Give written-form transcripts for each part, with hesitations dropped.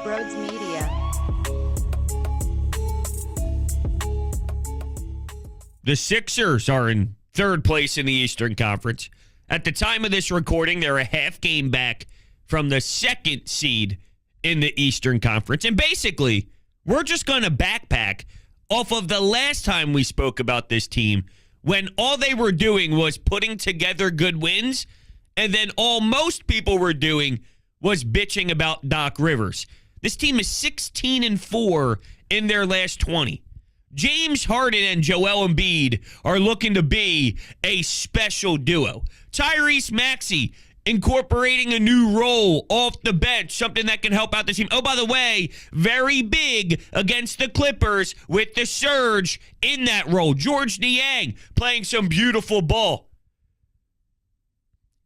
Broads Media. The Sixers are in third place in the Eastern Conference. At the time of this recording, they're a half game back from the second seed in the Eastern Conference. And basically, we're just going to backpack off of the last time we spoke about this team when all they were doing was putting together good wins, and then all most people were doing was bitching about Doc Rivers. This team is 16-4 in their last 20. James Harden and Joel Embiid are looking to be a special duo. Tyrese Maxey incorporating a new role off the bench, something that can help out the team. Oh, by the way, very big against the Clippers with the surge in that role. George Niang playing some beautiful ball.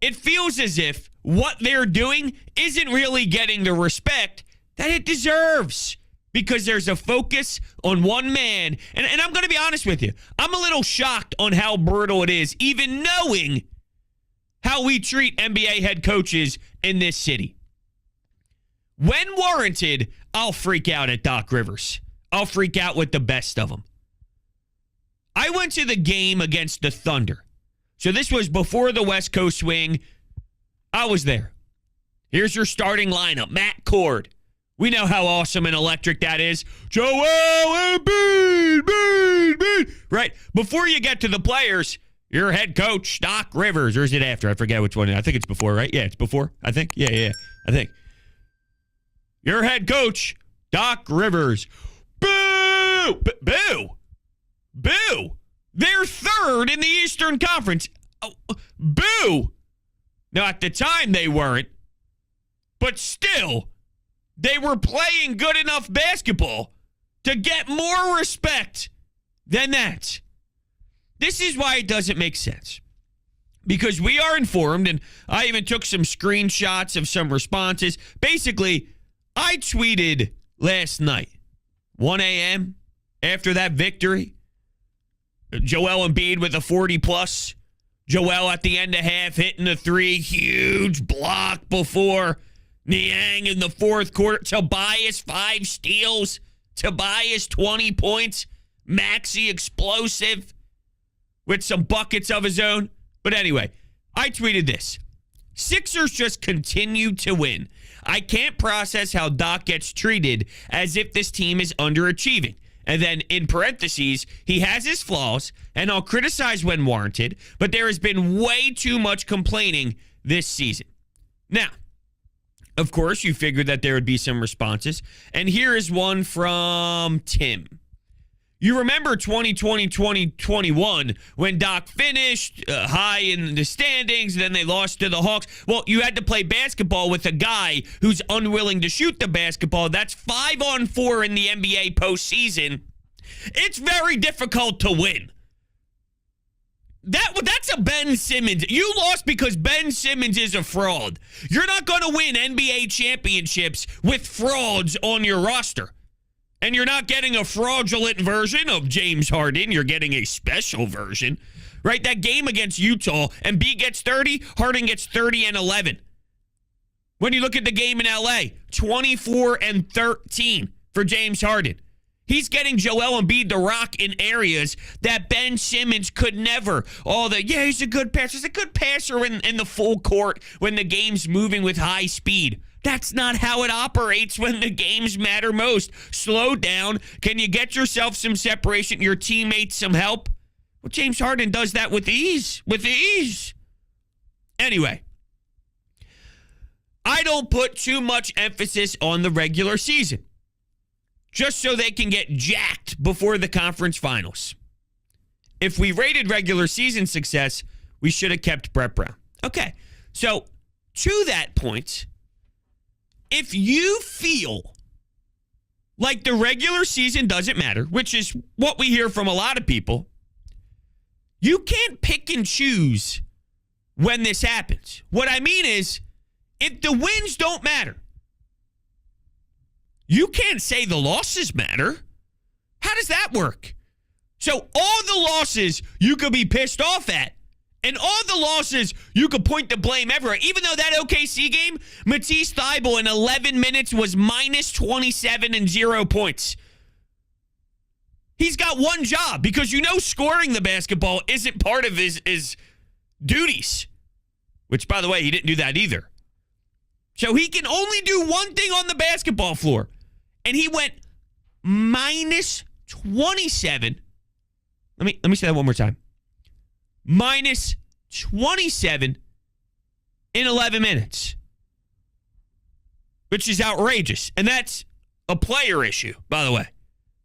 It feels as if what they're doing isn't really getting the respect that it deserves, because there's a focus on one man. And I'm going to be honest with you. I'm a little shocked on how brutal it is, even knowing how we treat NBA head coaches in this city. When warranted, I'll freak out at Doc Rivers. I'll freak out with the best of them. I went to the game against the Thunder. So this was before the West Coast swing. I was there. Here's your starting lineup. Matt Cord. We know how awesome and electric that is. Joel Embiid, right? Before you get to the players, your head coach, Doc Rivers, or is it after? I forget which one. I think it's before, right? Yeah, it's before, I think. Yeah, I think. Your head coach, Doc Rivers. Boo! Boo! Boo! They're third in the Eastern Conference. Oh, boo! Now, at the time, they weren't. But still, they were playing good enough basketball to get more respect than that. This is why it doesn't make sense. Because we are informed, and I even took some screenshots of some responses. Basically, I tweeted last night, 1 a.m., after that victory, Joel Embiid with a 40-plus. Joel at the end of half hitting a three. Huge block before Niang in the fourth quarter. Tobias, 5 steals. Tobias, 20 points. Maxey, explosive with some buckets of his own. But anyway, I tweeted this. Sixers just continue to win. I can't process how Doc gets treated as if this team is underachieving. And then in parentheses, he has his flaws, and I'll criticize when warranted, but there has been way too much complaining this season. Now, of course, you figured that there would be some responses, and here is one from Tim. You remember 2020-2021 when Doc finished high in the standings, then they lost to the Hawks. Well, you had to play basketball with a guy who's unwilling to shoot the basketball. That's 5-on-4 in the NBA postseason. It's very difficult to win. That's a Ben Simmons. You lost because Ben Simmons is a fraud. You're not going to win NBA championships with frauds on your roster. And you're not getting a fraudulent version of James Harden. You're getting a special version, right? That game against Utah, Embiid gets 30, Harden gets 30 and 11. When you look at the game in LA, 24 and 13 for James Harden. He's getting Joel Embiid the rock in areas that Ben Simmons could never. He's a good passer. He's a good passer in the full court when the game's moving with high speed. That's not how it operates when the games matter most. Slow down. Can you get yourself some separation, your teammates some help? Well, James Harden does that with ease. With ease. Anyway, I don't put too much emphasis on the regular season, just so they can get jacked before the conference finals. If we rated regular season success, we should have kept Brett Brown. Okay, so to that point, if you feel like the regular season doesn't matter, which is what we hear from a lot of people, you can't pick and choose when this happens. What I mean is, if the wins don't matter, you can't say the losses matter. How does that work? So all the losses you could be pissed off at, And all the losses, you could point the blame everywhere. Even though that OKC game, Matisse Thybulle in 11 minutes was minus 27 and 0 points. He's got one job because scoring the basketball isn't part of his duties. Which, by the way, he didn't do that either. So he can only do one thing on the basketball floor. And he went minus 27. Let me say that one more time. Minus 27 in 11 minutes. Which is outrageous. And that's a player issue, by the way.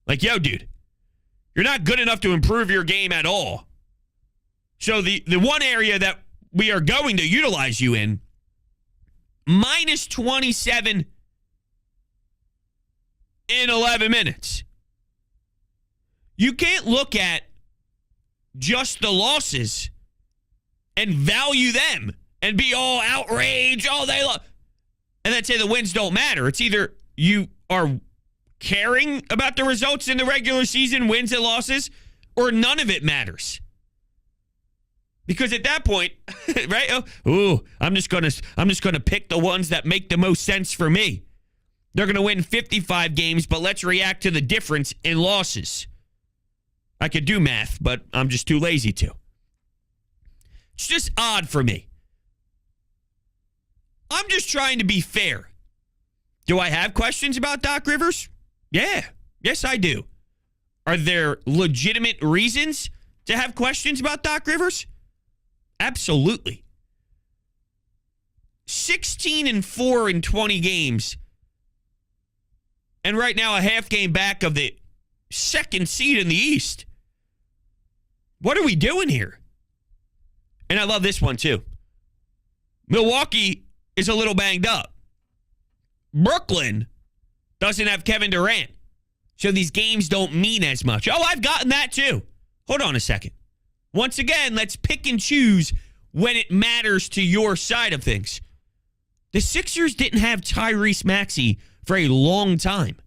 Like, yo, dude, you're not good enough to improve your game at all. So the one area that we are going to utilize you in, minus 27 in 11 minutes. You can't look at just the losses and value them and be all outraged all day long and then say the wins don't matter. It's either you are caring about the results in the regular season, wins and losses, or none of it matters. Because at that point, right? I'm just gonna pick the ones that make the most sense for me. They're gonna win 55 games, but let's react to the difference in losses. I could do math, but I'm just too lazy to. It's just odd for me. I'm just trying to be fair. Do I have questions about Doc Rivers? Yeah. Yes, I do. Are there legitimate reasons to have questions about Doc Rivers? Absolutely. 16-4 in 20 games. And right now a half game back of the second seed in the East. What are we doing here? And I love this one too. Milwaukee is a little banged up. Brooklyn doesn't have Kevin Durant. So these games don't mean as much. Oh, I've gotten that too. Hold on a second. Once again, let's pick and choose when it matters to your side of things. The Sixers didn't have Tyrese Maxey for a long time.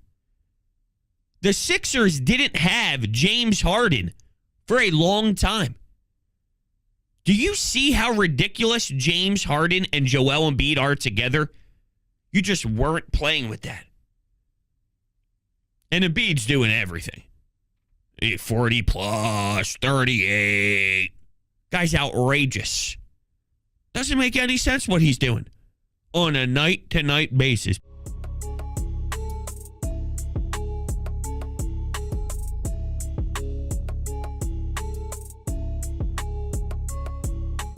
The Sixers didn't have James Harden for a long time. Do you see how ridiculous James Harden and Joel Embiid are together? You just weren't playing with that. And Embiid's doing everything. 40 plus, 38. Guy's outrageous. Doesn't make any sense what he's doing on a night-to-night basis.